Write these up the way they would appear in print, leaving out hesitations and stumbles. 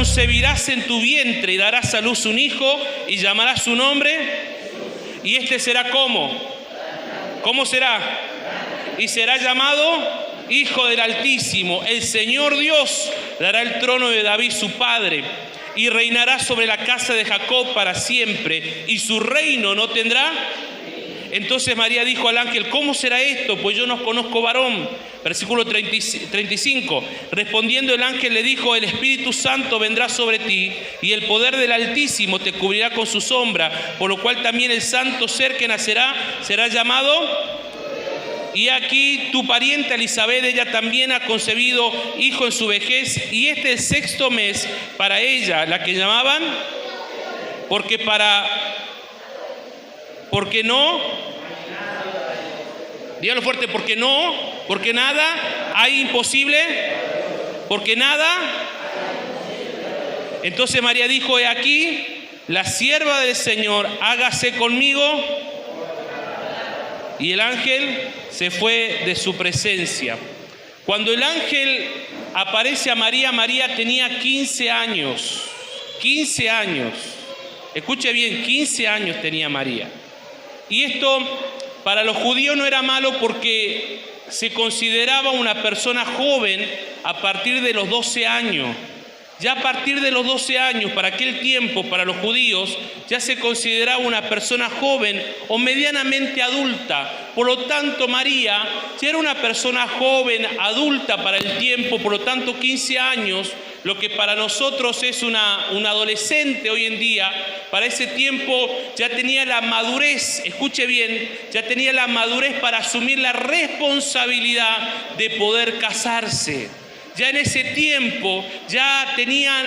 concebirás en tu vientre y darás a luz un hijo y llamarás su nombre. Y este será ¿cómo? ¿Cómo será? Y será llamado Hijo del Altísimo. El Señor Dios dará el trono de David su padre y reinará sobre la casa de Jacob para siempre, y su reino no tendrá. Entonces María dijo al ángel: ¿cómo será esto? Pues yo no conozco varón. Versículo 35. Respondiendo el ángel le dijo: el Espíritu Santo vendrá sobre ti y el poder del Altísimo te cubrirá con su sombra, por lo cual también el santo ser que nacerá será llamado. Y aquí tu parienta Elisabet, ella también ha concebido hijo en su vejez, y este es el 6º mes para ella, la que llamaban, porque no, dígalo fuerte, porque nada hay imposible, porque nada. Entonces María dijo: he aquí, la sierva del Señor, hágase conmigo. Y el ángel se fue de su presencia. Cuando el ángel aparece a María, María tenía 15 años. 15 años. Escuche bien, 15 años tenía María. Y esto para los judíos no era malo porque se consideraba una persona joven a partir de los 12 años. Ya a partir de los 12 años, para aquel tiempo, para los judíos, ya se consideraba una persona joven o medianamente adulta. Por lo tanto, María ya era una persona joven, adulta para el tiempo, por lo tanto 15 años, lo que para nosotros es una adolescente hoy en día, para ese tiempo ya tenía la madurez, escuche bien, ya tenía la madurez para asumir la responsabilidad de poder casarse. Ya en ese tiempo ya tenía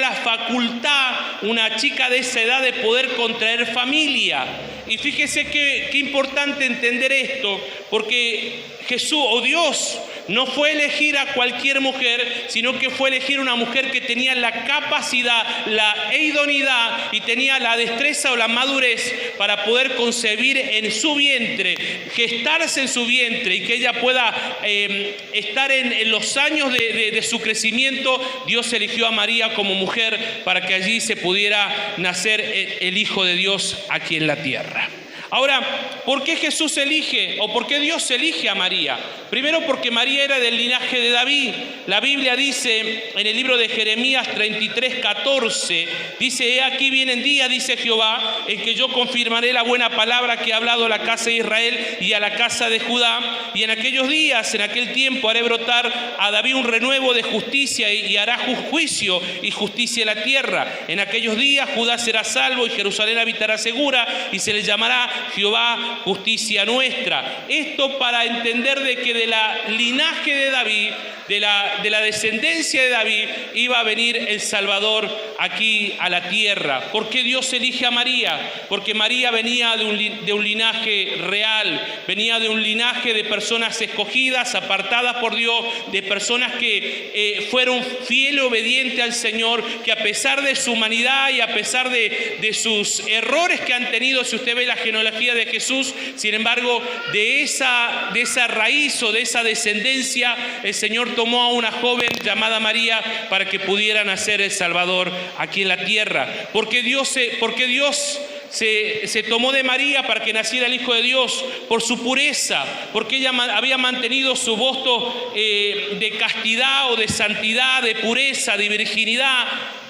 la facultad, una chica de esa edad, de poder contraer familia. Y fíjese qué importante entender esto, porque Jesús o Dios no fue elegir a cualquier mujer, sino que fue elegir una mujer que tenía la capacidad, la idoneidad y tenía la destreza o la madurez para poder concebir en su vientre, gestarse en su vientre, y que ella pueda estar en los años de su crecimiento. Dios eligió a María como mujer para que allí se pudiera nacer el Hijo de Dios aquí en la tierra. Ahora, ¿por qué Jesús elige o por qué Dios elige a María? Primero, porque María era del linaje de David. La Biblia dice en el libro de Jeremías 33:14, dice: he aquí vienen días, dice Jehová, en que yo confirmaré la buena palabra que ha hablado a la casa de Israel y a la casa de Judá. Y en aquellos días, en aquel tiempo, haré brotar a David un renuevo de justicia y hará juicio y justicia en la tierra. En aquellos días Judá será salvo y Jerusalén habitará segura, y se le llamará Jehová justicia nuestra. Esto para entender de que de la linaje de David, de la descendencia de David, iba a venir el Salvador aquí a la tierra. ¿Por qué Dios elige a María? Porque María venía de un linaje real, venía de un linaje de personas escogidas, apartadas por Dios, de personas que fueron fieles y obedientes al Señor, que a pesar de su humanidad y a pesar de sus errores que han tenido, si usted ve la genealogía de Jesús, sin embargo, de esa raíz o de esa descendencia, el Señor tomó a una joven llamada María para que pudiera nacer el Salvador aquí en la tierra. Porque Dios se tomó de María para que naciera el Hijo de Dios, por su pureza, porque ella había mantenido su voto de castidad o de santidad, de pureza, de virginidad.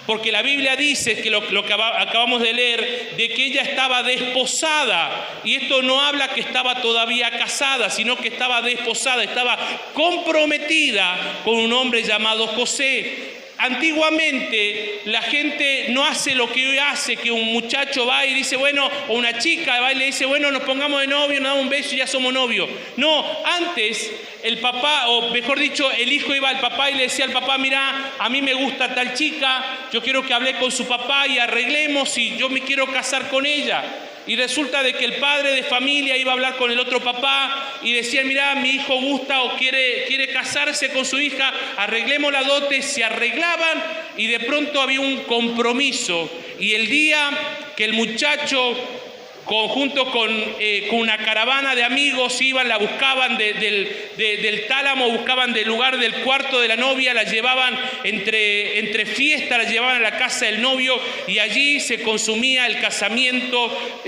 Porque la Biblia dice que lo que acabamos de leer, de que ella estaba desposada, y esto no habla que estaba todavía casada, sino que estaba desposada, estaba comprometida con un hombre llamado José. Antiguamente la gente no hace lo que hoy hace, que un muchacho va y dice, bueno, o una chica va y le dice, bueno, nos pongamos de novio, nos damos un beso y ya somos novios. No, antes el papá, o mejor dicho, el hijo iba al papá y le decía al papá, mira, a mí me gusta tal chica, yo quiero que hable con su papá y arreglemos y yo me quiero casar con ella. Y resulta de que el padre de familia iba a hablar con el otro papá y decía, mira, mi hijo gusta o quiere casarse con su hija, arreglemos la dote. Se arreglaban y de pronto había un compromiso. Y el día que el muchacho junto con una caravana de amigos, iban, la buscaban del tálamo, buscaban del lugar del cuarto de la novia, la llevaban entre fiestas, la llevaban a la casa del novio y allí se consumía el casamiento,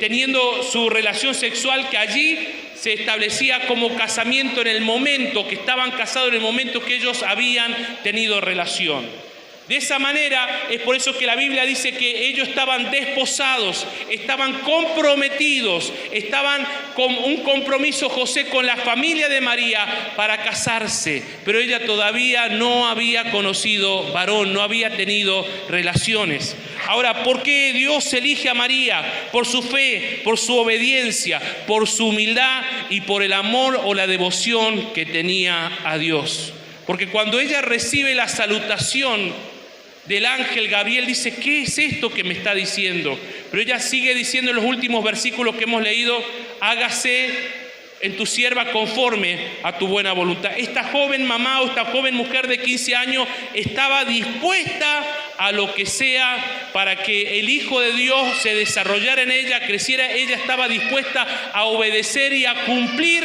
teniendo su relación sexual, que allí se establecía como casamiento en el momento que estaban casados, en el momento que ellos habían tenido relación. De esa manera es por eso que la Biblia dice que ellos estaban desposados, estaban comprometidos, estaban con un compromiso José con la familia de María para casarse, pero ella todavía no había conocido varón, no había tenido relaciones. Ahora, ¿por qué Dios elige a María? Por su fe, por su obediencia, por su humildad y por el amor o la devoción que tenía a Dios. Porque cuando ella recibe la salutación del ángel Gabriel, dice, ¿qué es esto que me está diciendo? Pero ella sigue diciendo en los últimos versículos que hemos leído, hágase en tu sierva conforme a tu buena voluntad. Esta joven mamá o esta joven mujer de 15 años estaba dispuesta a lo que sea para que el Hijo de Dios se desarrollara en ella, creciera. Ella estaba dispuesta a obedecer y a cumplir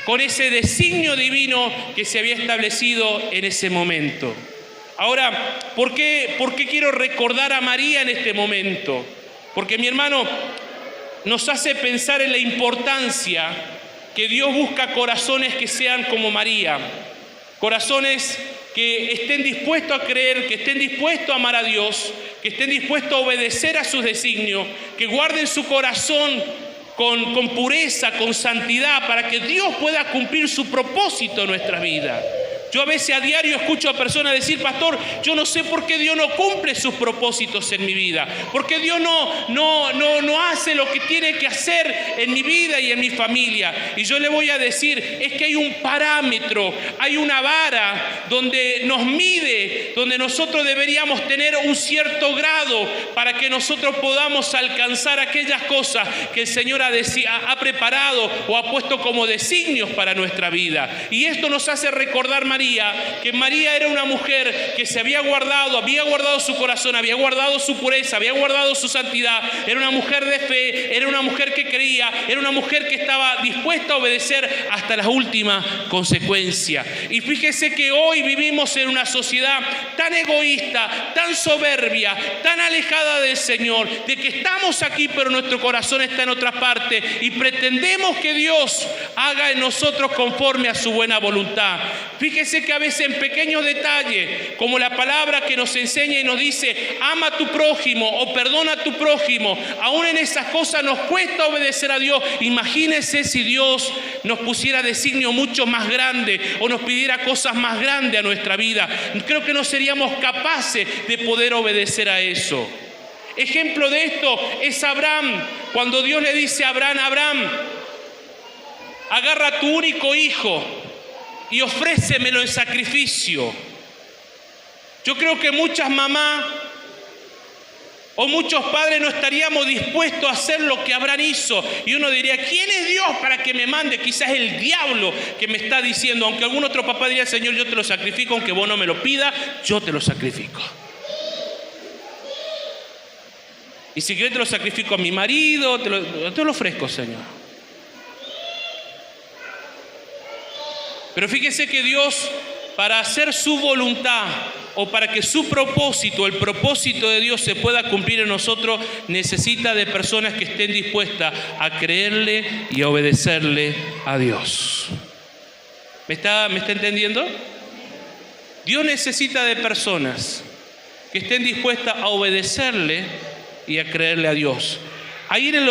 con ese designio divino que se había establecido en ese momento. Ahora, ¿por qué quiero recordar a María en este momento? Porque, mi hermano, nos hace pensar en la importancia que Dios busca corazones que sean como María. Corazones que estén dispuestos a creer, que estén dispuestos a amar a Dios, que estén dispuestos a obedecer a sus designios, que guarden su corazón con pureza, con santidad, para que Dios pueda cumplir su propósito en nuestra vida. Yo a veces a diario escucho a personas decir, pastor, yo no sé por qué Dios no cumple sus propósitos en mi vida, porque Dios no hace lo que tiene que hacer en mi vida y en mi familia. Y yo le voy a decir, es que hay un parámetro, hay una vara donde nos mide, donde nosotros deberíamos tener un cierto grado para que nosotros podamos alcanzar aquellas cosas que el Señor ha preparado o ha puesto como designios para nuestra vida. Y esto nos hace recordar que María era una mujer que se había guardado su corazón, había guardado su pureza, había guardado su santidad, era una mujer de fe, era una mujer que creía, era una mujer que estaba dispuesta a obedecer hasta las últimas consecuencias. Y fíjese que hoy vivimos en una sociedad tan egoísta, tan soberbia, tan alejada del Señor, de que estamos aquí pero nuestro corazón está en otra parte y pretendemos que Dios haga en nosotros conforme a su buena voluntad. Fíjese que a veces en pequeños detalles, como la palabra que nos enseña y nos dice, ama a tu prójimo o perdona a tu prójimo, aún en esas cosas nos cuesta obedecer a Dios. Imagínense si Dios nos pusiera designio mucho más grande o nos pidiera cosas más grandes a nuestra vida. Creo que no seríamos capaces de poder obedecer a eso. Ejemplo de esto es Abraham, cuando Dios le dice a Abraham, Abraham, agarra a tu único hijo y ofrécemelo en sacrificio. Yo creo que muchas mamás o muchos padres no estaríamos dispuestos a hacer lo que Abraham hizo. Y uno diría, ¿quién es Dios para que me mande? Quizás el diablo que me está diciendo. Aunque algún otro papá diría, Señor, yo te lo sacrifico, aunque vos no me lo pidas, yo te lo sacrifico. Y si querés te lo sacrifico a mi marido, te lo ofrezco, Señor. Pero fíjese que Dios, para hacer su voluntad o para que su propósito, el propósito de Dios se pueda cumplir en nosotros, necesita de personas que estén dispuestas a creerle y a obedecerle a Dios. ¿Me está entendiendo? Dios necesita de personas que estén dispuestas a obedecerle y a creerle a Dios. Ahí en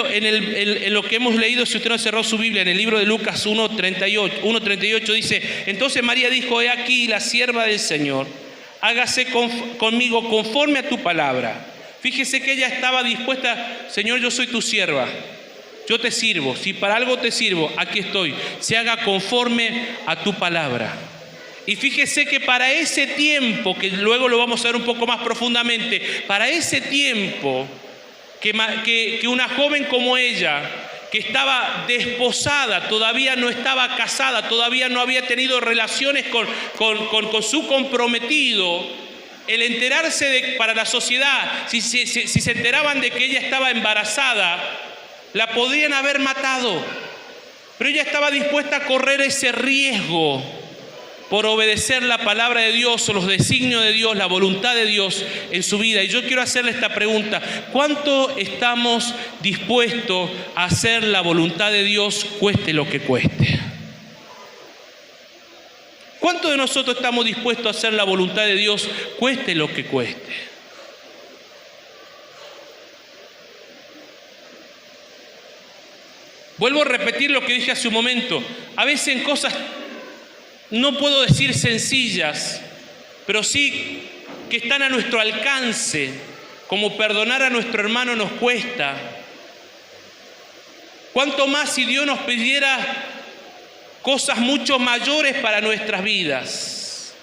lo que hemos leído, si usted no cerró su Biblia, en el libro de Lucas 1:38 dice, entonces María dijo, he aquí la sierva del Señor, hágase conmigo conforme a tu palabra. Fíjese que ella estaba dispuesta, Señor, yo soy tu sierva, yo te sirvo, si para algo te sirvo, aquí estoy, se haga conforme a tu palabra. Y fíjese que para ese tiempo, que luego lo vamos a ver un poco más profundamente, para ese tiempo, que una joven como ella, que estaba desposada, todavía no estaba casada, todavía no había tenido relaciones con su comprometido, el enterarse para la sociedad, si se enteraban de que ella estaba embarazada, la podrían haber matado. Pero ella estaba dispuesta a correr ese riesgo por obedecer la palabra de Dios o los designios de Dios, la voluntad de Dios en su vida. Y yo quiero hacerle esta pregunta: ¿cuánto estamos dispuestos a hacer la voluntad de Dios, cueste lo que cueste? ¿Cuántos de nosotros estamos dispuestos a hacer la voluntad de Dios, cueste lo que cueste? Vuelvo a repetir lo que dije hace un momento. A veces en cosas, no puedo decir sencillas, pero sí que están a nuestro alcance, como perdonar a nuestro hermano nos cuesta. ¿Cuánto más si Dios nos pidiera cosas mucho mayores para nuestras vidas?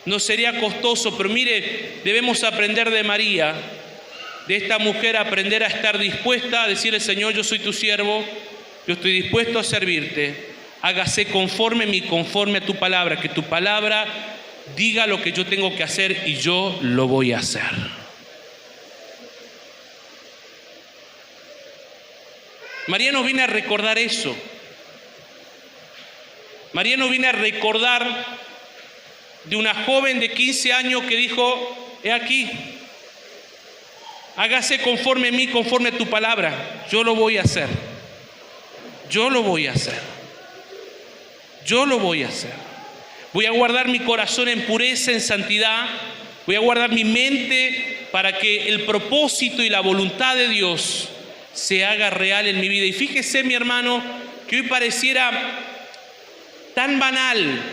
No sería costoso, pero mire, debemos aprender de María, de esta mujer, aprender a estar dispuesta a decirle: Señor, yo soy tu siervo, yo estoy dispuesto a servirte, hágase conforme a tu palabra, que tu palabra diga lo que yo tengo que hacer y yo lo voy a hacer. María nos viene a recordar eso. María nos viene a recordar de una joven de 15 años que dijo: he aquí, hágase conforme a mí, conforme a tu palabra, yo lo voy a hacer, yo lo voy a hacer, yo lo voy a hacer. Voy a guardar mi corazón en pureza, en santidad, voy a guardar mi mente para que el propósito y la voluntad de Dios se haga real en mi vida. Y fíjese, mi hermano, que hoy pareciera tan banal,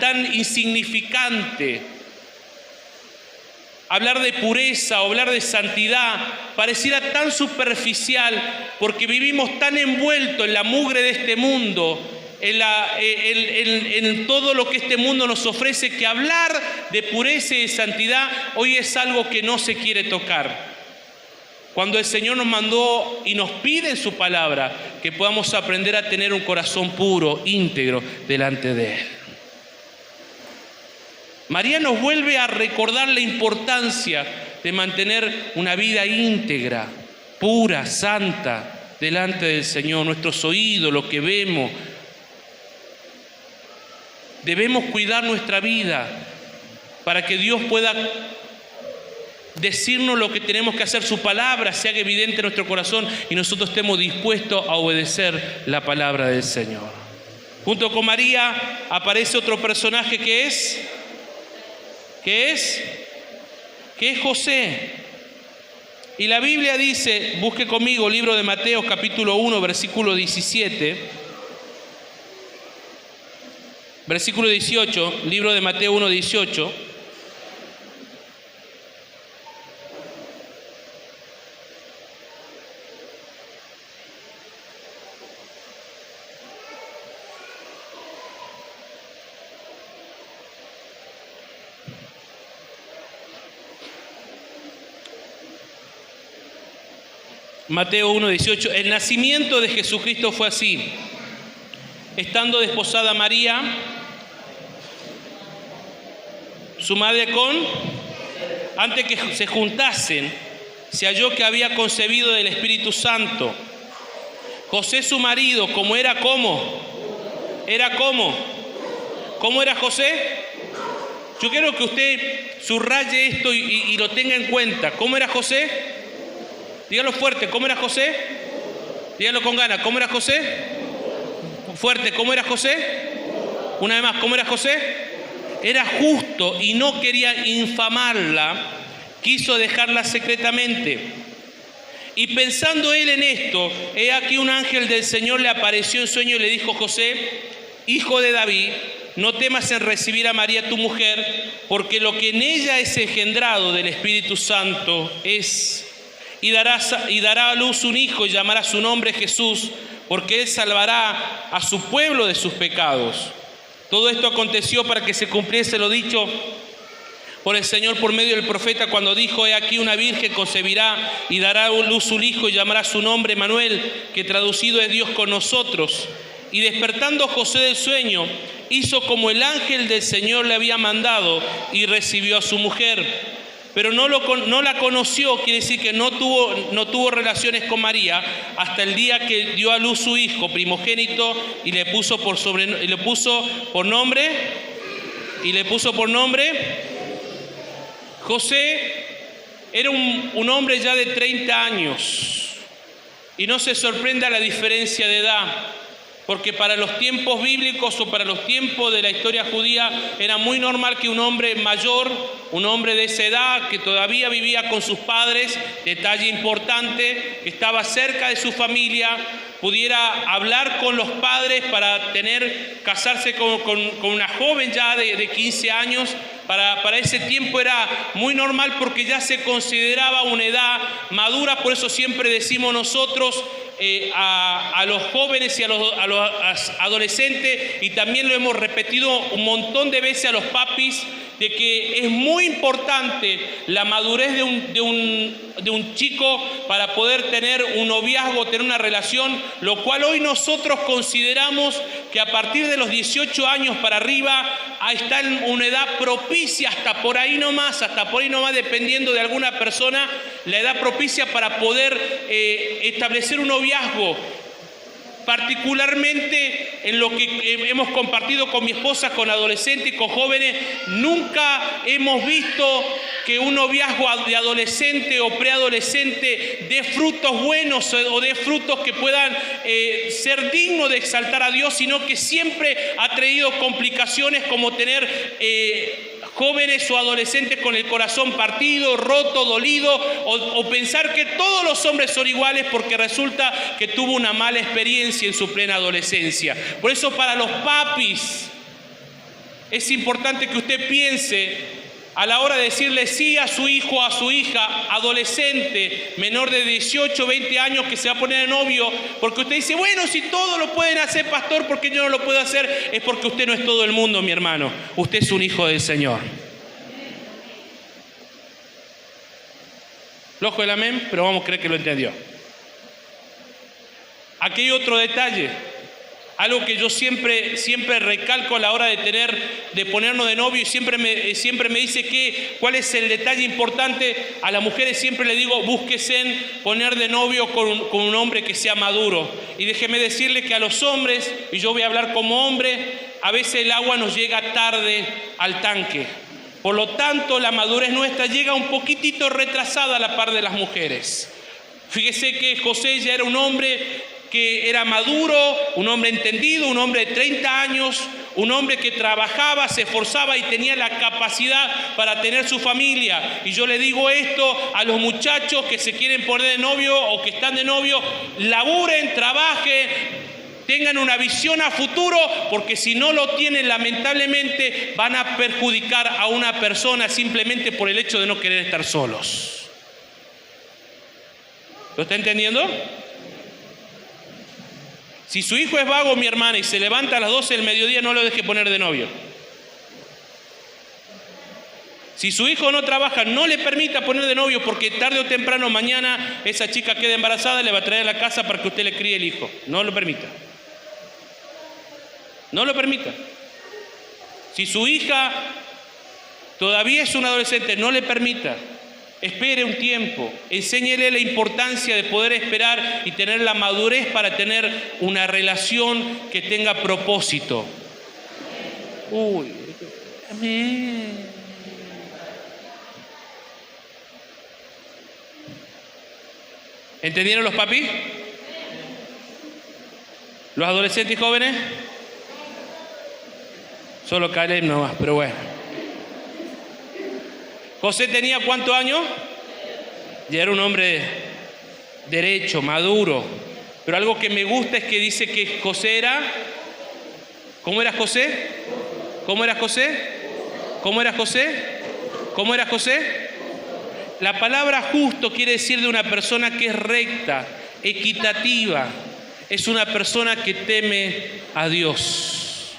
tan insignificante hablar de pureza o hablar de santidad, pareciera tan superficial porque vivimos tan envueltos en la mugre de este mundo, en todo lo que este mundo nos ofrece, que hablar de pureza y de santidad hoy es algo que no se quiere tocar. Cuando el Señor nos mandó y nos pide en su palabra que podamos aprender a tener un corazón puro, íntegro, delante de Él. María nos vuelve a recordar la importancia de mantener una vida íntegra, pura, santa, delante del Señor. Nuestros oídos, lo que vemos. Debemos cuidar nuestra vida para que Dios pueda decirnos lo que tenemos que hacer, su palabra se haga evidente en nuestro corazón y nosotros estemos dispuestos a obedecer la palabra del Señor. Junto con María aparece otro personaje que es José. Y la Biblia dice, busque conmigo el libro de Mateo capítulo 1 versículo 17, versículo 18, libro de Mateo 1, 18. Mateo 1:18, el nacimiento de Jesucristo fue así. Estando desposada María, su madre antes que se juntasen, se halló que había concebido del Espíritu Santo. José su marido, ¿cómo era José? Yo quiero que usted subraye esto y lo tenga en cuenta. ¿Cómo era José? Dígalo fuerte, ¿cómo era José? Dígalo con ganas, ¿cómo era José? Fuerte, ¿cómo era José? Una vez más, ¿cómo era José? Era justo y no quería infamarla, quiso dejarla secretamente. Y pensando él en esto, he aquí un ángel del Señor le apareció en sueño y le dijo: José, hijo de David, no temas en recibir a María tu mujer, porque lo que en ella es engendrado del Espíritu Santo es... Y dará a luz un hijo y llamará su nombre Jesús, porque él salvará a su pueblo de sus pecados. Todo esto aconteció para que se cumpliese lo dicho por el Señor por medio del profeta, cuando dijo: he aquí una virgen concebirá y dará a luz un hijo y llamará su nombre Manuel, que traducido es Dios con nosotros. Y despertando José del sueño, hizo como el ángel del Señor le había mandado y recibió a su mujer. Pero no la conoció, quiere decir que no tuvo relaciones con María hasta el día que dio a luz su hijo primogénito y le puso por nombre José. Era un hombre ya de 30 años y no se sorprenda la diferencia de edad, porque para los tiempos bíblicos o para los tiempos de la historia judía era muy normal que un hombre mayor, un hombre de esa edad que todavía vivía con sus padres, detalle importante, que estaba cerca de su familia, pudiera hablar con los padres para casarse con una joven ya de 15 años. Para ese tiempo era muy normal porque ya se consideraba una edad madura. Por eso siempre decimos nosotros a los jóvenes y a los adolescentes, y también lo hemos repetido un montón de veces a los papis, de que es muy importante la madurez de un chico para poder tener un noviazgo, tener una relación, lo cual hoy nosotros consideramos que a partir de los 18 años para arriba está en una edad propicia, hasta por ahí nomás, dependiendo de alguna persona, la edad propicia para poder establecer un noviazgo. Particularmente en lo que hemos compartido con mi esposa, con adolescentes y con jóvenes, nunca hemos visto que un noviazgo de adolescente o preadolescente dé frutos buenos o dé frutos que puedan ser dignos de exaltar a Dios, sino que siempre ha traído complicaciones como tener jóvenes o adolescentes con el corazón partido, roto, dolido, o pensar que todos los hombres son iguales porque resulta que tuvo una mala experiencia en su plena adolescencia. Por eso para los papis es importante que usted piense a la hora de decirle sí a su hijo o a su hija adolescente, menor de 18 o 20 años, que se va a poner de novio, porque usted dice, bueno, si todos lo pueden hacer, pastor, ¿por qué yo no lo puedo hacer? Es porque usted no es todo el mundo, mi hermano. Usted es un hijo del Señor. Flojo el amén, pero vamos a creer que lo entendió. Aquí hay otro detalle. Algo que yo siempre recalco a la hora de ponernos de novio, y siempre me dice cuál es el detalle importante. A las mujeres siempre le digo, búsquese en poner de novio con un hombre que sea maduro. Y déjeme decirle que a los hombres, y yo voy a hablar como hombre, a veces el agua nos llega tarde al tanque. Por lo tanto, la madurez nuestra llega un poquitito retrasada a la par de las mujeres. Fíjese que José ya era un hombre que era maduro, un hombre entendido, un hombre de 30 años, un hombre que trabajaba, se esforzaba y tenía la capacidad para tener su familia. Y yo le digo esto a los muchachos que se quieren poner de novio o que están de novio: laburen, trabajen, tengan una visión a futuro, porque si no lo tienen, lamentablemente van a perjudicar a una persona simplemente por el hecho de no querer estar solos. ¿Lo está entendiendo? Si su hijo es vago, mi hermana, y se levanta a las 12 del mediodía, no lo deje poner de novio. Si su hijo no trabaja, no le permita poner de novio, porque tarde o temprano mañana esa chica queda embarazada y le va a traer a la casa para que usted le críe el hijo. No lo permita. No lo permita. Si su hija todavía es una adolescente, no le permita. Espere un tiempo, enséñele la importancia de poder esperar y tener la madurez para tener una relación que tenga propósito. Amén. ¿Entendieron los papis? ¿Los adolescentes y jóvenes? Solo Caleb nomás, pero bueno. José tenía ¿cuántos años? Ya era un hombre derecho, maduro. Pero algo que me gusta es que dice que José era... ¿Cómo era José? ¿Cómo era José? ¿Cómo era José? ¿Cómo era José? La palabra justo quiere decir de una persona que es recta, equitativa. Es una persona que teme a Dios.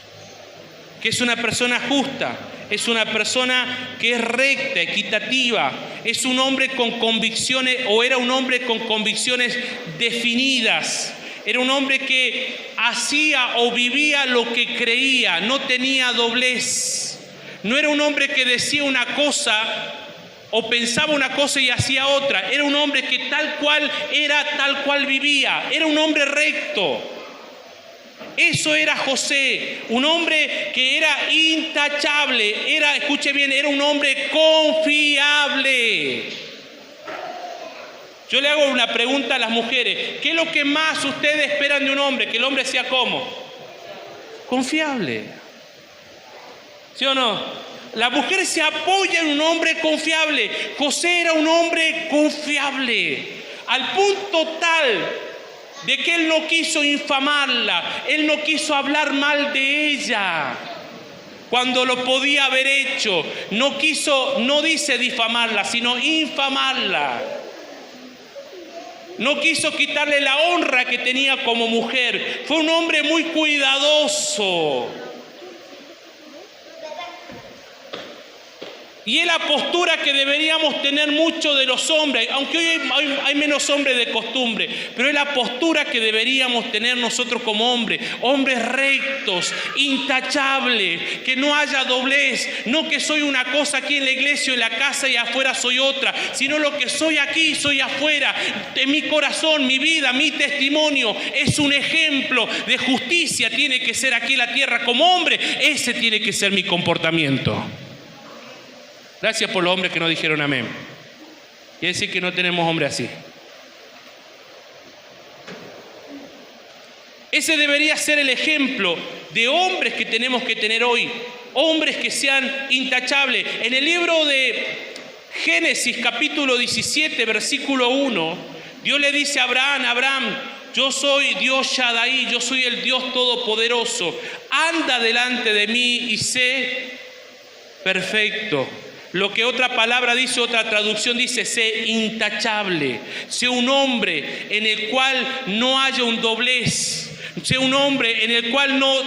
Que es una persona justa. Es una persona que es recta, equitativa. Es un hombre con convicciones, o era un hombre con convicciones definidas. Era un hombre que hacía o vivía lo que creía, no tenía doblez. No era un hombre que decía una cosa o pensaba una cosa y hacía otra. Era un hombre que tal cual era, tal cual vivía. Era un hombre recto. Eso era José, un hombre que era intachable. Era, escuche bien, era un hombre confiable. Yo le hago una pregunta a las mujeres. ¿Qué es lo que más ustedes esperan de un hombre? Que el hombre sea ¿cómo? Confiable. ¿Sí o no? La mujer se apoya en un hombre confiable. José era un hombre confiable, al punto tal de que él no quiso infamarla, él no quiso hablar mal de ella cuando lo podía haber hecho. No quiso, no dice difamarla, sino infamarla. No quiso quitarle la honra que tenía como mujer. Fue un hombre muy cuidadoso. Y es la postura que deberíamos tener muchos de los hombres, aunque hoy hay menos hombres de costumbre, pero es la postura que deberíamos tener nosotros como hombres, hombres rectos, intachables, que no haya doblez, no que soy una cosa aquí en la iglesia, en la casa y afuera soy otra, sino lo que soy aquí, soy afuera. En mi corazón, mi vida, mi testimonio es un ejemplo de justicia, tiene que ser aquí en la tierra como hombre, ese tiene que ser mi comportamiento. Gracias por los hombres que no dijeron amén. Quiere decir que no tenemos hombres así. Ese debería ser el ejemplo de hombres que tenemos que tener hoy. Hombres que sean intachables. En el libro de Génesis capítulo 17, versículo 1, Dios le dice a Abraham: Abraham, yo soy Dios Shaddai, yo soy el Dios Todopoderoso. Anda delante de mí y sé perfecto. Lo que otra palabra dice, otra traducción dice, sé intachable. Sé un hombre en el cual no haya un doblez. Sé un hombre en el cual no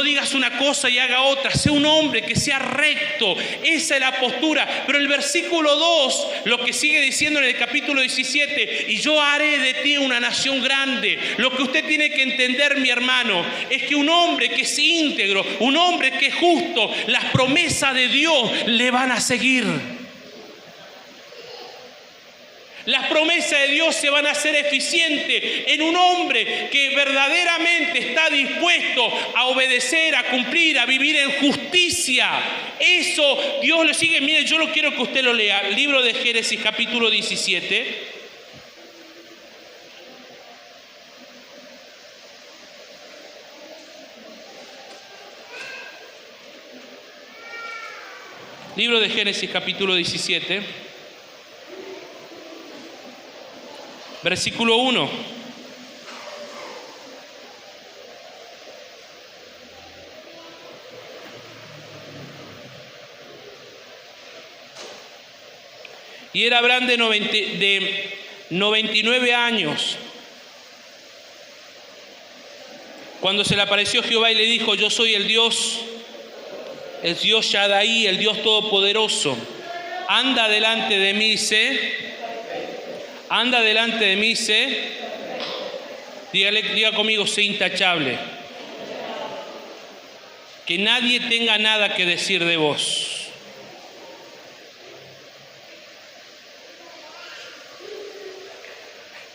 digas una cosa y haga otra. Sé un hombre que sea recto. Esa es la postura. Pero el versículo 2, lo que sigue diciendo en el capítulo 17, y yo haré de ti una nación grande. Lo que usted tiene que entender, mi hermano, es que un hombre que es íntegro, un hombre que es justo, las promesas de Dios le van a seguir. Las promesas de Dios se van a hacer eficientes en un hombre que verdaderamente está dispuesto a obedecer, a cumplir, a vivir en justicia. Eso Dios lo sigue. Mire, yo lo quiero que usted lo lea. El libro de Génesis capítulo 17. Libro de Génesis capítulo 17. Versículo 1. Y era Abraham de 99 años cuando se le apareció Jehová y le dijo: yo soy el Dios Shaddai, el Dios Todopoderoso. Anda delante de mí, anda delante de mí, diga conmigo, sé intachable. Que nadie tenga nada que decir de vos.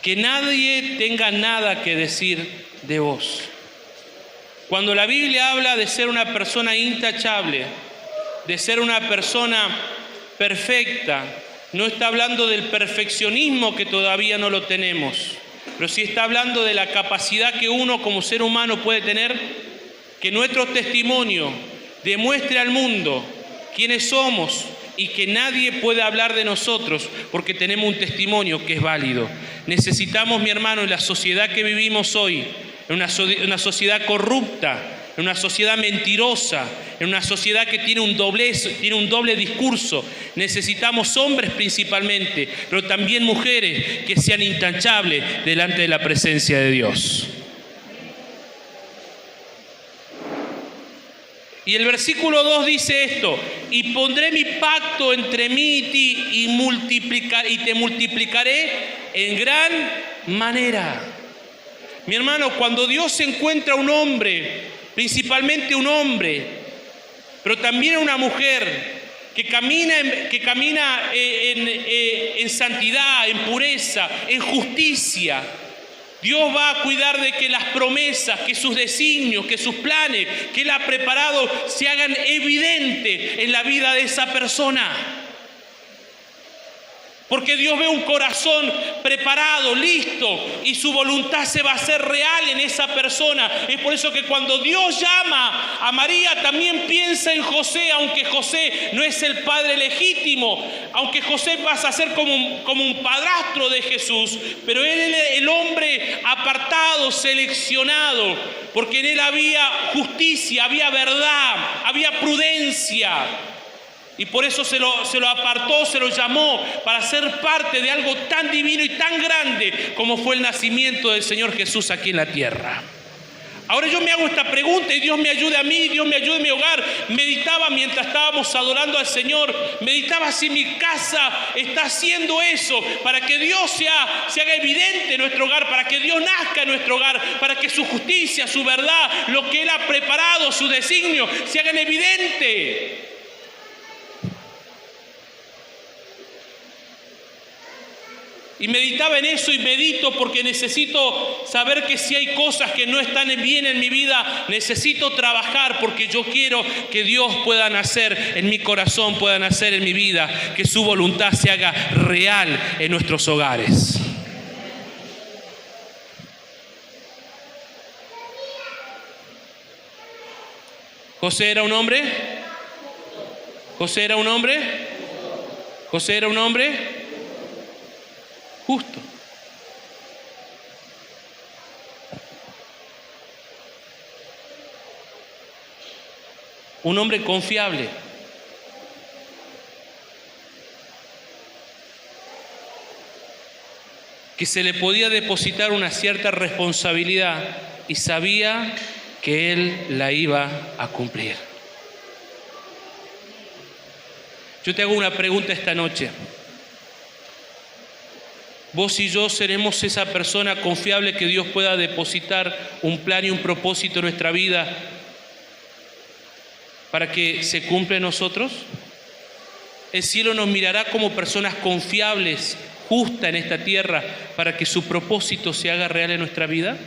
Que nadie tenga nada que decir de vos. Cuando la Biblia habla de ser una persona intachable, de ser una persona perfecta, no está hablando del perfeccionismo, que todavía no lo tenemos, pero sí está hablando de la capacidad que uno como ser humano puede tener, que nuestro testimonio demuestre al mundo quiénes somos y que nadie puede hablar de nosotros porque tenemos un testimonio que es válido. Necesitamos, mi hermano, en la sociedad que vivimos hoy, en una sociedad corrupta, en una sociedad mentirosa, en una sociedad que tiene un doble discurso, necesitamos hombres principalmente, pero también mujeres que sean intachables delante de la presencia de Dios. Y el versículo 2 dice esto: y pondré mi pacto entre mí y ti y te multiplicaré en gran manera. Mi hermano, cuando Dios encuentra un hombre, principalmente un hombre, pero también una mujer que camina en santidad, en pureza, en justicia, Dios va a cuidar de que las promesas, que sus designios, que sus planes que Él ha preparado se hagan evidentes en la vida de esa persona. Porque Dios ve un corazón preparado, listo, y su voluntad se va a hacer real en esa persona. Es por eso que cuando Dios llama a María, también piensa en José, aunque José no es el padre legítimo, aunque José pasa a ser como un padrastro de Jesús, pero él es el hombre apartado, seleccionado, porque en él había justicia, había verdad, había prudencia. Y por eso se lo apartó, se lo llamó para ser parte de algo tan divino y tan grande como fue el nacimiento del Señor Jesús aquí en la tierra. Ahora yo me hago esta pregunta y Dios me ayude a mí, Dios me ayude en mi hogar. Meditaba mientras estábamos adorando al Señor, meditaba si mi casa está haciendo eso, para que Dios se haga evidente en nuestro hogar, para que Dios nazca en nuestro hogar, para que su justicia, su verdad, lo que Él ha preparado, su designio, se hagan evidente. Y meditaba en eso y medito porque necesito saber que si hay cosas que no están bien en mi vida, necesito trabajar porque yo quiero que Dios pueda nacer en mi corazón, pueda nacer en mi vida, que su voluntad se haga real en nuestros hogares. ¿José era un hombre? ¿José era un hombre? ¿José era un hombre? Justo. Un hombre confiable. Que se le podía depositar una cierta responsabilidad y sabía que él la iba a cumplir. Yo te hago una pregunta esta noche. Vos y yo seremos esa persona confiable que Dios pueda depositar un plan y un propósito en nuestra vida para que se cumpla en nosotros. El cielo nos mirará como personas confiables, justas en esta tierra, para que su propósito se haga real en nuestra vida.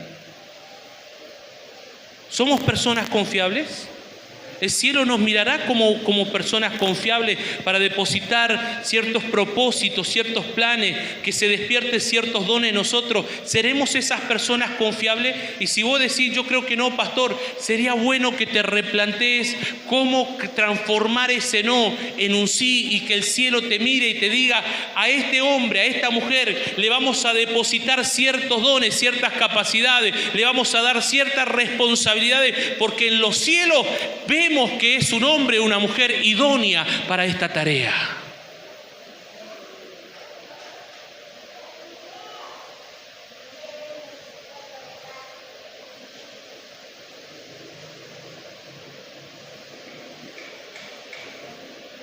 ¿Somos personas confiables? El cielo nos mirará como personas confiables para depositar ciertos propósitos, ciertos planes, que se despierten ciertos dones en nosotros. ¿Seremos esas personas confiables? Y si vos decís, yo creo que no, pastor, sería bueno que te replantees cómo transformar ese no en un sí y que el cielo te mire y te diga, a este hombre, a esta mujer, le vamos a depositar ciertos dones, ciertas capacidades, le vamos a dar ciertas responsabilidades, porque en los cielos vemos que es un hombre o una mujer idónea para esta tarea.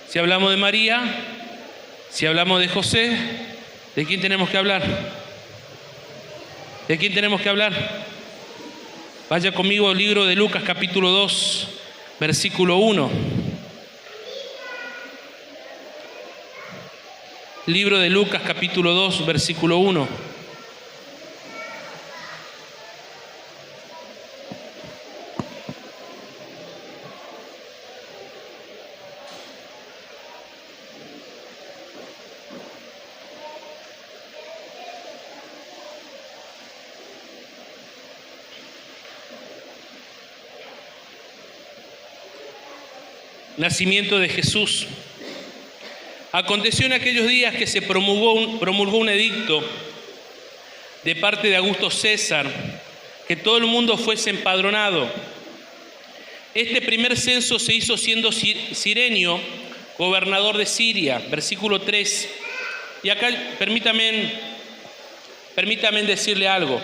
Si hablamos de María, si hablamos de José, ¿de quién tenemos que hablar? ¿De quién tenemos que hablar? Vaya conmigo al libro de Lucas capítulo 2. Versículo 1. Libro de Lucas, capítulo 2, versículo 1. Nacimiento de Jesús. Aconteció en aquellos días que se promulgó un edicto de parte de Augusto César, que todo el mundo fuese empadronado. Este primer censo se hizo siendo Cirenio gobernador de Siria, versículo 3. Y acá permítame decirle algo.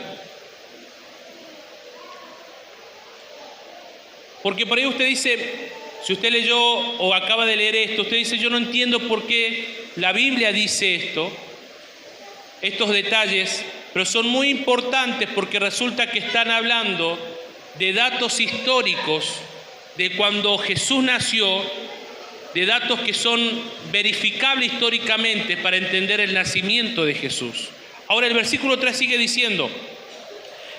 Porque por ahí usted dice, si usted leyó o acaba de leer esto, usted dice, yo no entiendo por qué la Biblia dice esto, estos detalles, pero son muy importantes porque resulta que están hablando de datos históricos de cuando Jesús nació, de datos que son verificables históricamente para entender el nacimiento de Jesús. Ahora el versículo 3 sigue diciendo: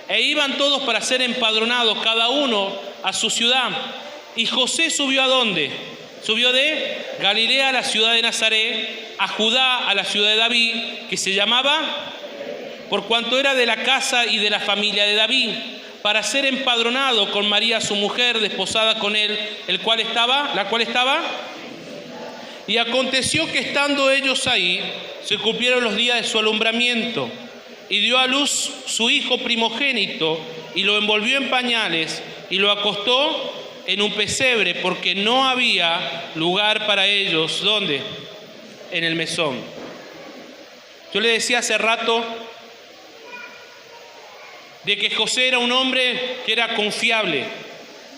e iban todos para ser empadronados, cada uno a su ciudad. Y José subió ¿a dónde? Subió de Galilea a la ciudad de Nazaret, a Judá a la ciudad de David, que se llamaba, por cuanto era de la casa y de la familia de David, para ser empadronado con María su mujer, desposada con él, la cual estaba. Y aconteció que estando ellos ahí, se cumplieron los días de su alumbramiento, y dio a luz su hijo primogénito, y lo envolvió en pañales, y lo acostó en un pesebre, porque no había lugar para ellos. ¿Dónde? En el mesón. Yo le decía hace rato de que José era un hombre que era confiable,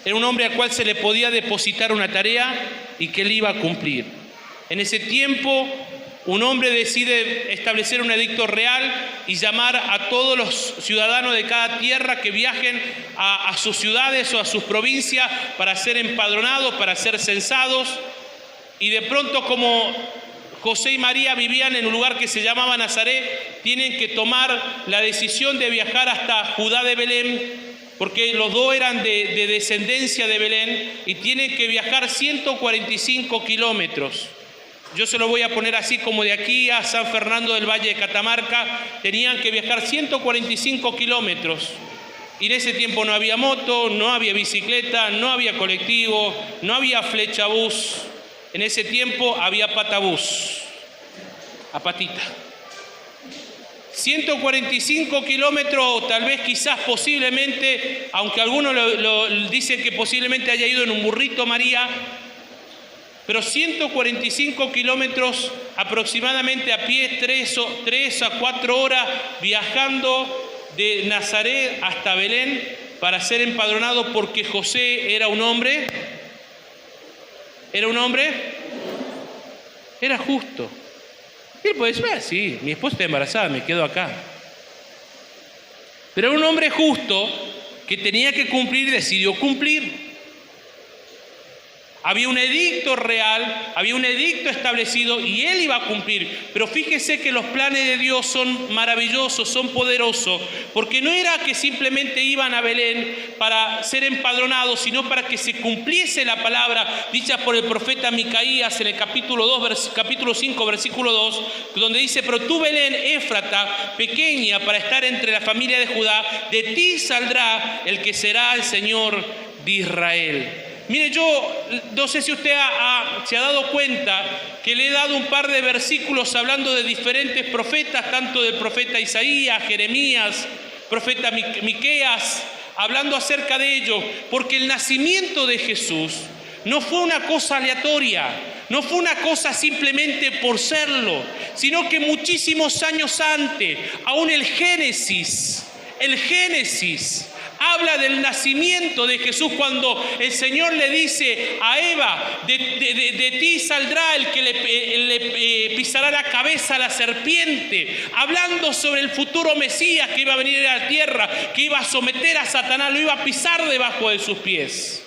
era un hombre al cual se le podía depositar una tarea y que él iba a cumplir. En ese tiempo, un hombre decide establecer un edicto real y llamar a todos los ciudadanos de cada tierra que viajen a sus ciudades o a sus provincias para ser empadronados, para ser censados. Y de pronto, como José y María vivían en un lugar que se llamaba Nazaret, tienen que tomar la decisión de viajar hasta Judá de Belén, porque los dos eran de descendencia de Belén, y tienen que viajar 145 kilómetros. Yo se lo voy a poner así, como de aquí a San Fernando del Valle de Catamarca, tenían que viajar 145 kilómetros. Y en ese tiempo no había moto, no había bicicleta, no había colectivo, no había flechabús. En ese tiempo había patabús, a patita. 145 kilómetros, tal vez, quizás, posiblemente, aunque algunos lo dicen que posiblemente haya ido en un burrito María, pero 145 kilómetros aproximadamente a pie, 3 a 4 horas viajando de Nazaret hasta Belén para ser empadronado, porque José era un hombre, era justo. Y él puede decir: sí, mi esposa está embarazada, me quedo acá. Pero era un hombre justo que tenía que cumplir y decidió cumplir. Había un edicto real, había un edicto establecido y él iba a cumplir. Pero fíjese que los planes de Dios son maravillosos, son poderosos, porque no era que simplemente iban a Belén para ser empadronados, sino para que se cumpliese la palabra dicha por el profeta Micaías en el capítulo 5, versículo 2, donde dice: pero tú, Belén Éfrata, pequeña para estar entre la familia de Judá, de ti saldrá el que será el Señor de Israel. Mire, yo no sé si usted se ha dado cuenta que le he dado un par de versículos hablando de diferentes profetas, tanto del profeta Isaías, Jeremías, profeta Miqueas, hablando acerca de ello, porque el nacimiento de Jesús no fue una cosa aleatoria, no fue una cosa simplemente por serlo, sino que muchísimos años antes, aún el Génesis habla del nacimiento de Jesús, cuando el Señor le dice a Eva: de ti saldrá el que le pisará la cabeza a la serpiente, hablando sobre el futuro Mesías que iba a venir a la tierra, que iba a someter a Satanás, lo iba a pisar debajo de sus pies.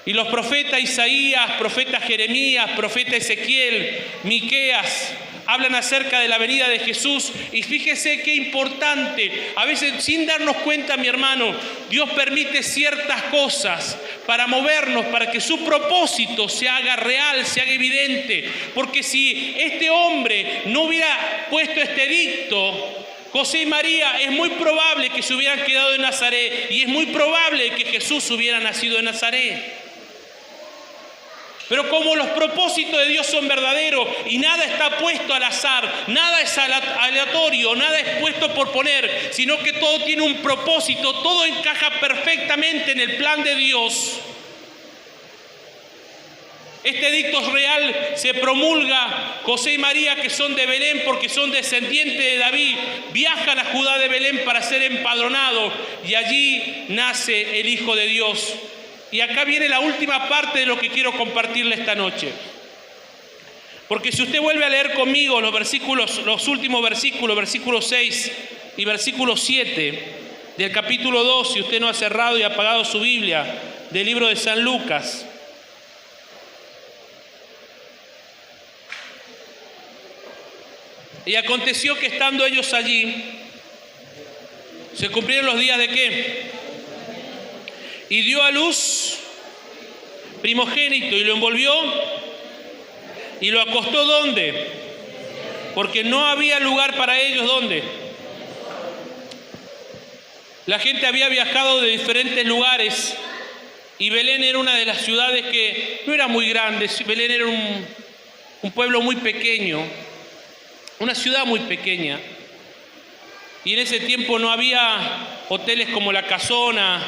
Y los profetas Isaías, profeta Jeremías, profeta Ezequiel, Miqueas, hablan acerca de la venida de Jesús. Y fíjese qué importante, a veces sin darnos cuenta, mi hermano, Dios permite ciertas cosas para movernos, para que su propósito se haga real, se haga evidente. Porque si este hombre no hubiera puesto este edicto, José y María, es muy probable que se hubieran quedado en Nazaret, y es muy probable que Jesús hubiera nacido en Nazaret. Pero como los propósitos de Dios son verdaderos y nada está puesto al azar, nada es aleatorio, nada es puesto por poner, sino que todo tiene un propósito, todo encaja perfectamente en el plan de Dios. Este edicto real se promulga. José y María, que son de Belén porque son descendientes de David, viajan a Judá de Belén para ser empadronados, y allí nace el Hijo de Dios. Y acá viene la última parte de lo que quiero compartirle esta noche. Porque si usted vuelve a leer conmigo los últimos versículos, versículo 6, y versículo 7 del capítulo 2, si usted no ha cerrado y ha apagado su Biblia, del libro de San Lucas. Y aconteció que estando ellos allí, se cumplieron los días de ¿qué? Y dio a luz primogénito y lo envolvió y lo acostó ¿dónde? Porque no había lugar para ellos ¿dónde? La gente había viajado de diferentes lugares y Belén era una de las ciudades que no era muy grande. Belén era un pueblo muy pequeño, una ciudad muy pequeña. Y en ese tiempo no había hoteles como La Casona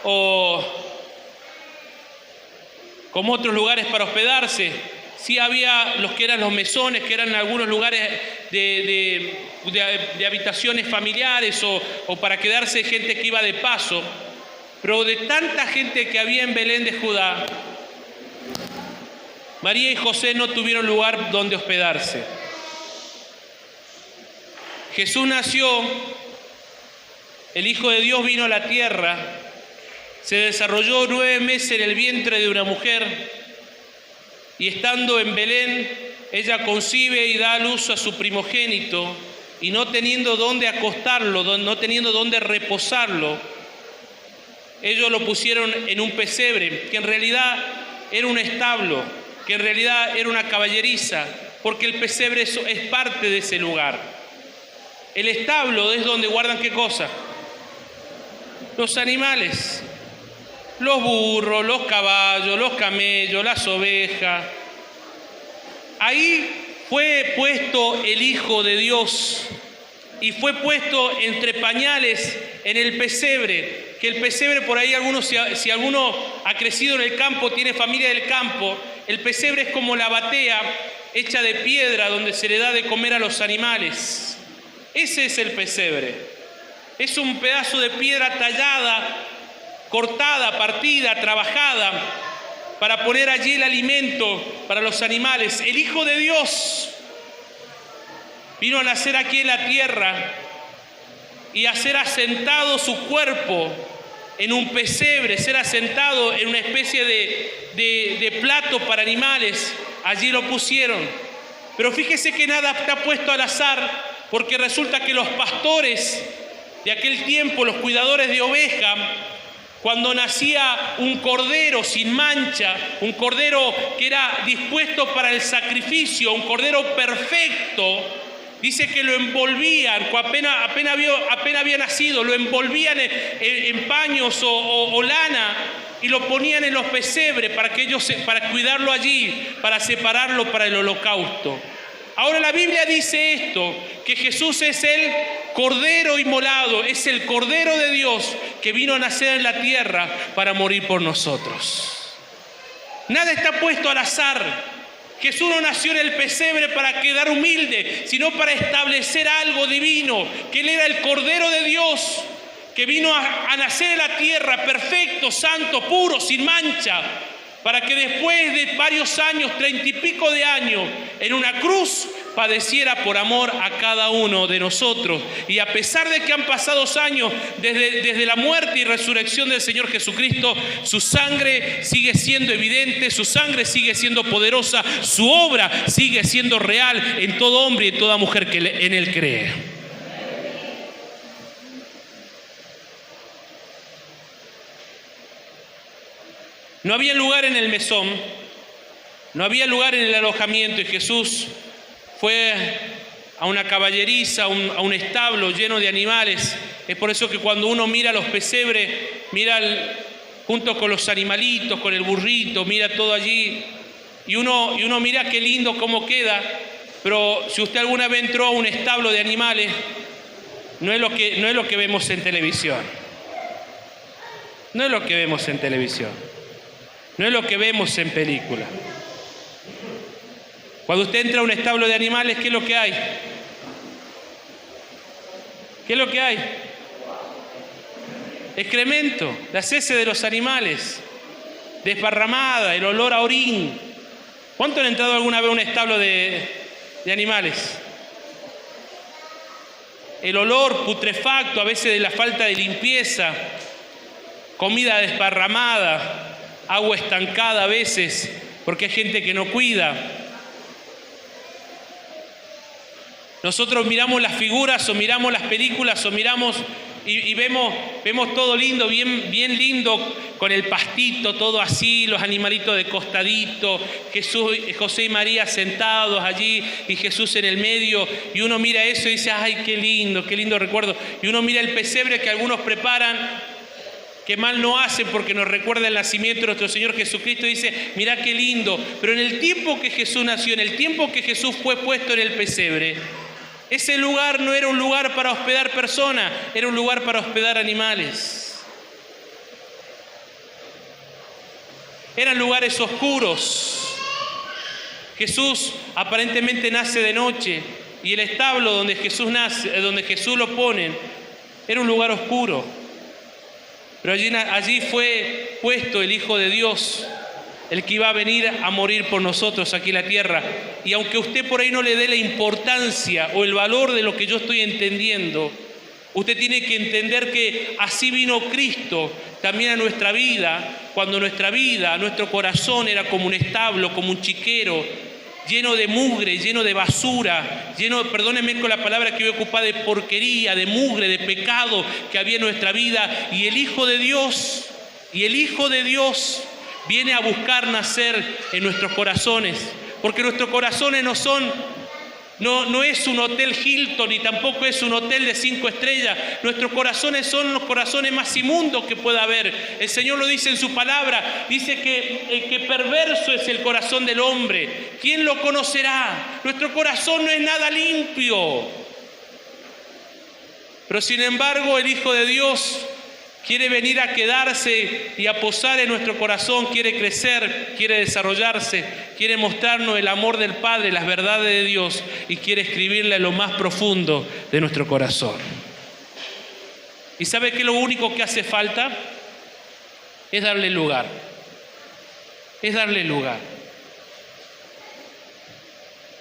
o como otros lugares para hospedarse. Sí había los que eran los mesones, que eran algunos lugares de habitaciones familiares o para quedarse gente que iba de paso. Pero de tanta gente que había en Belén de Judá, María y José no tuvieron lugar donde hospedarse. Jesús nació, el Hijo de Dios vino a la tierra, se desarrolló 9 meses en el vientre de una mujer y estando en Belén, ella concibe y da a luz a su primogénito y no teniendo dónde acostarlo, no teniendo dónde reposarlo, ellos lo pusieron en un pesebre, que en realidad era un establo, que en realidad era una caballeriza, porque el pesebre es parte de ese lugar. El establo es donde guardan ¿qué cosa? Los animales, los burros, los caballos, los camellos, las ovejas. Ahí fue puesto el Hijo de Dios y fue puesto entre pañales en el pesebre, que el pesebre por ahí si alguno ha crecido en el campo, tiene familia del campo, el pesebre es como la batea hecha de piedra donde se le da de comer a los animales. Ese es el pesebre. Es un pedazo de piedra tallada, cortada, partida, trabajada, para poner allí el alimento para los animales. El Hijo de Dios vino a nacer aquí en la tierra y a ser asentado su cuerpo en un pesebre, ser asentado en una especie de plato para animales. Allí lo pusieron. Pero fíjese que nada está puesto al azar, porque resulta que los pastores de aquel tiempo, los cuidadores de oveja, cuando nacía un cordero sin mancha, un cordero que era dispuesto para el sacrificio, un cordero perfecto, dice que lo envolvían, apenas había nacido, lo envolvían en paños o lana y lo ponían en los pesebres para cuidarlo allí, para separarlo para el holocausto. Ahora la Biblia dice esto, que Jesús es el Cordero inmolado, es el Cordero de Dios que vino a nacer en la tierra para morir por nosotros. Nada está puesto al azar. Jesús no nació en el pesebre para quedar humilde, sino para establecer algo divino, que Él era el Cordero de Dios, que vino a nacer en la tierra perfecto, santo, puro, sin mancha, para que después de varios años, 30 y pico de años, en una cruz padeciera por amor a cada uno de nosotros. Y a pesar de que han pasado años desde la muerte y resurrección del Señor Jesucristo, su sangre sigue siendo evidente, su sangre sigue siendo poderosa, su obra sigue siendo real en todo hombre y en toda mujer que en Él cree. No había lugar en el mesón, no había lugar en el alojamiento y Jesús fue a una caballeriza, a un establo lleno de animales. Es por eso que cuando uno mira los pesebres, mira junto con los animalitos, con el burrito, mira todo allí y uno mira qué lindo cómo queda, pero si usted alguna vez entró a un establo de animales, no es lo que vemos en televisión. No es lo que vemos en televisión. No es lo que vemos en película. Cuando usted entra a un establo de animales, ¿qué es lo que hay? ¿Qué es lo que hay? Excremento, las heces de los animales, desparramada, el olor a orín. ¿Cuántos han entrado alguna vez a un establo de animales? el olor putrefacto, a veces de la falta de limpieza, comida desparramada, agua estancada a veces, porque hay gente que no cuida. Nosotros miramos las figuras o miramos las películas o miramos y vemos todo lindo, bien lindo, con el pastito, todo así, los animalitos de costadito, Jesús, José y María sentados allí y Jesús en el medio, y uno mira eso y dice, ay, qué lindo recuerdo. Y uno mira el pesebre que algunos preparan, que mal no hacen porque nos recuerda el nacimiento de nuestro Señor Jesucristo, y dice, mira qué lindo. Pero en el tiempo que Jesús nació, en el tiempo que Jesús fue puesto en el pesebre, ese lugar no era un lugar para hospedar personas, era un lugar para hospedar animales. Eran lugares oscuros. Jesús aparentemente nace de noche y el establo donde Jesús nace, donde Jesús lo ponen, era un lugar oscuro. Pero allí fue puesto el Hijo de Dios, el que iba a venir a morir por nosotros aquí en la tierra. Y aunque usted por ahí no le dé la importancia o el valor de lo que yo estoy entendiendo, usted tiene que entender que así vino Cristo también a nuestra vida, cuando nuestro corazón era como un establo, como un chiquero, lleno de mugre, lleno de basura, perdónenme con la palabra que voy a ocupar, de porquería, de mugre, de pecado que había en nuestra vida. Y el Hijo de Dios viene a buscar nacer en nuestros corazones, porque nuestros corazones no es un hotel Hilton ni tampoco es un hotel de 5 estrellas. Nuestros corazones son los corazones más inmundos que pueda haber. El Señor lo dice en su palabra, dice que perverso es el corazón del hombre. ¿Quién lo conocerá? Nuestro corazón no es nada limpio. Pero sin embargo, el Hijo de Dios quiere venir a quedarse y a posar en nuestro corazón, quiere crecer, quiere desarrollarse, quiere mostrarnos el amor del Padre, las verdades de Dios, y quiere escribirle a lo más profundo de nuestro corazón. ¿Y sabe qué? Lo único que hace falta es darle lugar. Es darle lugar.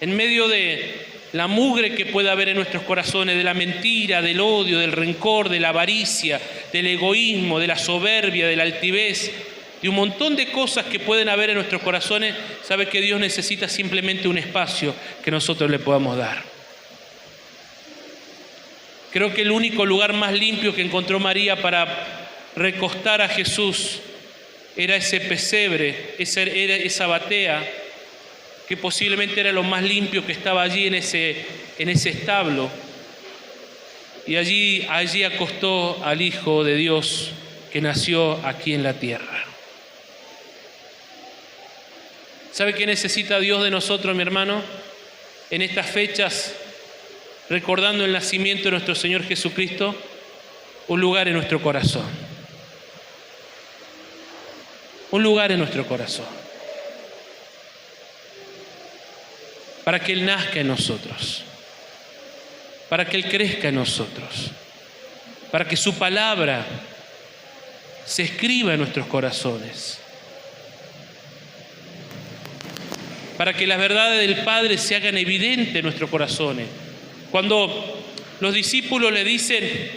En medio de la mugre que puede haber en nuestros corazones, de la mentira, del odio, del rencor, de la avaricia, del egoísmo, de la soberbia, de la altivez, de un montón de cosas que pueden haber en nuestros corazones, sabe que Dios necesita simplemente un espacio que nosotros le podamos dar. Creo que el único lugar más limpio que encontró María para recostar a Jesús era ese pesebre, era esa batea, que posiblemente era lo más limpio que estaba allí en ese establo. Y allí acostó al Hijo de Dios que nació aquí en la tierra. ¿Sabe qué necesita Dios de nosotros, mi hermano? En estas fechas, recordando el nacimiento de nuestro Señor Jesucristo, un lugar en nuestro corazón. Un lugar en nuestro corazón. Para que Él nazca en nosotros, para que Él crezca en nosotros, para que su palabra se escriba en nuestros corazones, para que las verdades del Padre se hagan evidentes en nuestros corazones. Cuando los discípulos le dicen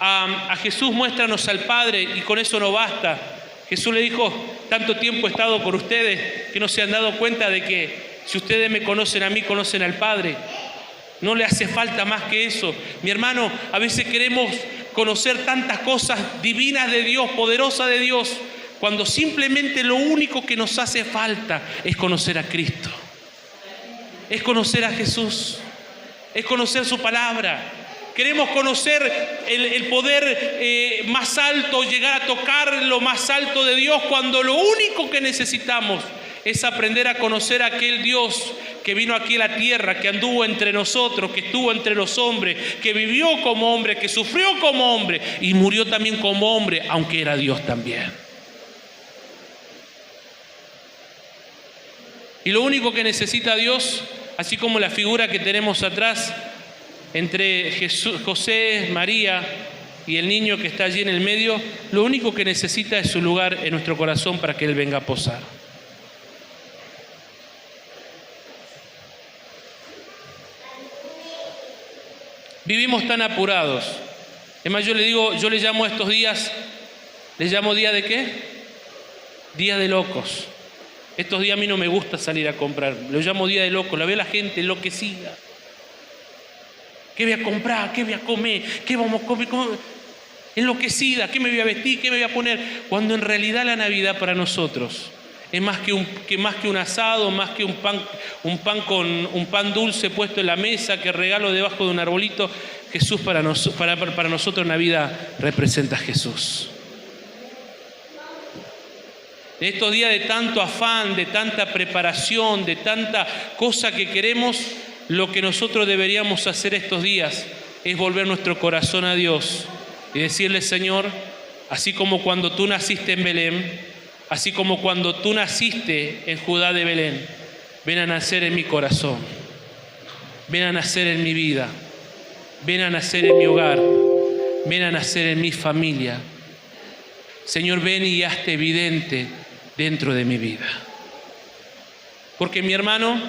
a Jesús, muéstranos al Padre, y con eso no basta, Jesús le dijo, tanto tiempo he estado con ustedes que no se han dado cuenta de que si ustedes me conocen a mí, conocen al Padre. No le hace falta más que eso. Mi hermano, a veces queremos conocer tantas cosas divinas de Dios, poderosas de Dios, cuando simplemente lo único que nos hace falta es conocer a Cristo. Es conocer a Jesús. Es conocer su palabra. Queremos conocer el poder más alto, llegar a tocar lo más alto de Dios, cuando lo único que necesitamos es aprender a conocer a aquel Dios que vino aquí a la tierra, que anduvo entre nosotros, que estuvo entre los hombres, que vivió como hombre, que sufrió como hombre y murió también como hombre, aunque era Dios también. Y lo único que necesita Dios, así como la figura que tenemos atrás, entre Jesús, José, María y el niño que está allí en el medio, lo único que necesita es su lugar en nuestro corazón para que Él venga a posar. Vivimos tan apurados. Es más, yo le llamo a estos días, ¿les llamo día de qué? Día de locos. Estos días a mí no me gusta salir a comprar, lo llamo día de locos, la veo a la gente enloquecida. ¿Qué voy a comprar? ¿Qué voy a comer? ¿Qué vamos a comer? Enloquecida, ¿qué me voy a vestir? ¿Qué me voy a poner? Cuando en realidad la Navidad para nosotros es más que un asado, más que un pan dulce puesto en la mesa, que regalo debajo de un arbolito. Jesús para nosotros Navidad representa a Jesús. En estos días de tanto afán, de tanta preparación, de tanta cosa que queremos, lo que nosotros deberíamos hacer estos días es volver nuestro corazón a Dios y decirle: Señor, así como cuando tú naciste en Belén, así como cuando tú naciste en Judá de Belén, ven a nacer en mi corazón, ven a nacer en mi vida, ven a nacer en mi hogar, ven a nacer en mi familia. Señor, ven y hazte evidente dentro de mi vida. Porque, mi hermano,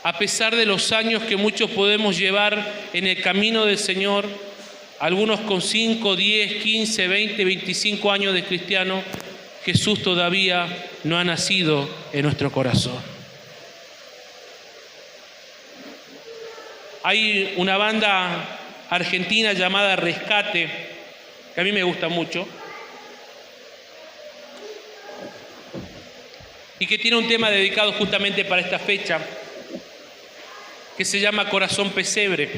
a pesar de los años que muchos podemos llevar en el camino del Señor, algunos con 5, 10, 15, 20, 25 años de cristiano, Jesús todavía no ha nacido en nuestro corazón. Hay una banda argentina llamada Rescate, que a mí me gusta mucho, y que tiene un tema dedicado justamente para esta fecha, que se llama Corazón Pesebre,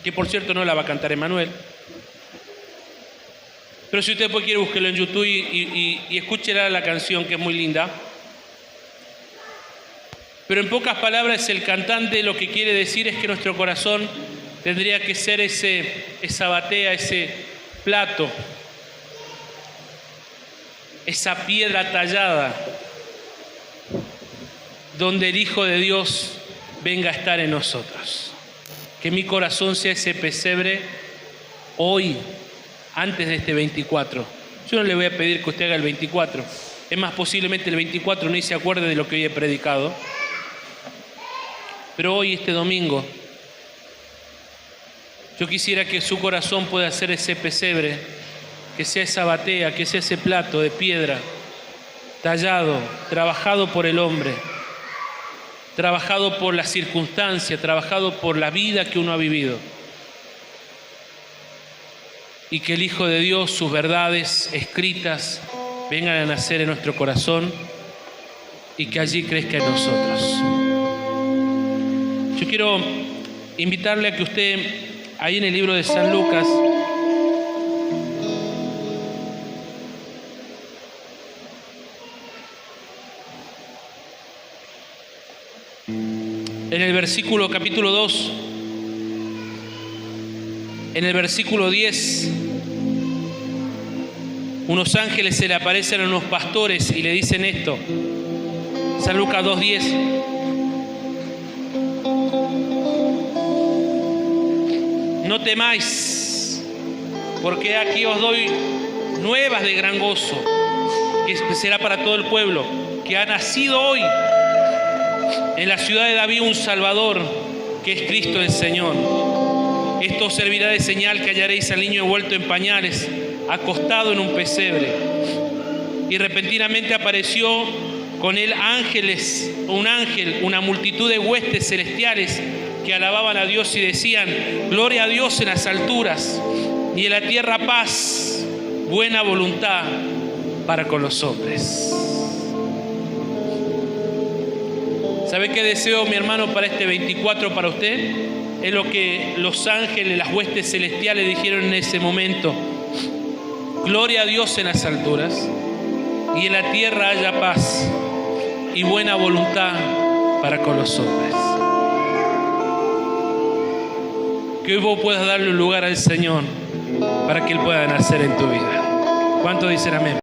que por cierto no la va a cantar Emanuel. Pero si usted quiere, búsquelo en YouTube y escúchela la canción, que es muy linda. Pero en pocas palabras, el cantante lo que quiere decir es que nuestro corazón tendría que ser esa batea, ese plato, esa piedra tallada, donde el Hijo de Dios venga a estar en nosotros. Que mi corazón sea ese pesebre hoy, antes de este 24. Yo no le voy a pedir que usted haga el 24. Es más, posiblemente el 24 ni se acuerde de lo que hoy he predicado. Pero hoy, este domingo, yo quisiera que su corazón pueda ser ese pesebre, que sea esa batea, que sea ese plato de piedra, tallado, trabajado por el hombre, trabajado por la circunstancia, trabajado por la vida que uno ha vivido. Y que el Hijo de Dios, sus verdades escritas, vengan a nacer en nuestro corazón y que allí crezca en nosotros. Yo quiero invitarle a que usted, ahí en el libro de San Lucas, en el versículo capítulo 2, en el versículo 10, unos ángeles se le aparecen a unos pastores y le dicen esto. San Lucas 2:10. No temáis, porque aquí os doy nuevas de gran gozo, que será para todo el pueblo, que ha nacido hoy en la ciudad de David un Salvador, que es Cristo el Señor. Esto os servirá de señal, que hallaréis al niño envuelto en pañales, acostado en un pesebre. Y repentinamente apareció con él un ángel, una multitud de huestes celestiales que alababan a Dios y decían: gloria a Dios en las alturas, y en la tierra paz, buena voluntad para con los hombres. ¿Sabe qué deseo, mi hermano, para este 24 para usted? Es lo que los ángeles, las huestes celestiales dijeron en ese momento: gloria a Dios en las alturas, y en la tierra haya paz y buena voluntad para con los hombres. Que hoy vos puedas darle un lugar al Señor para que Él pueda nacer en tu vida. ¿Cuántos dicen amén?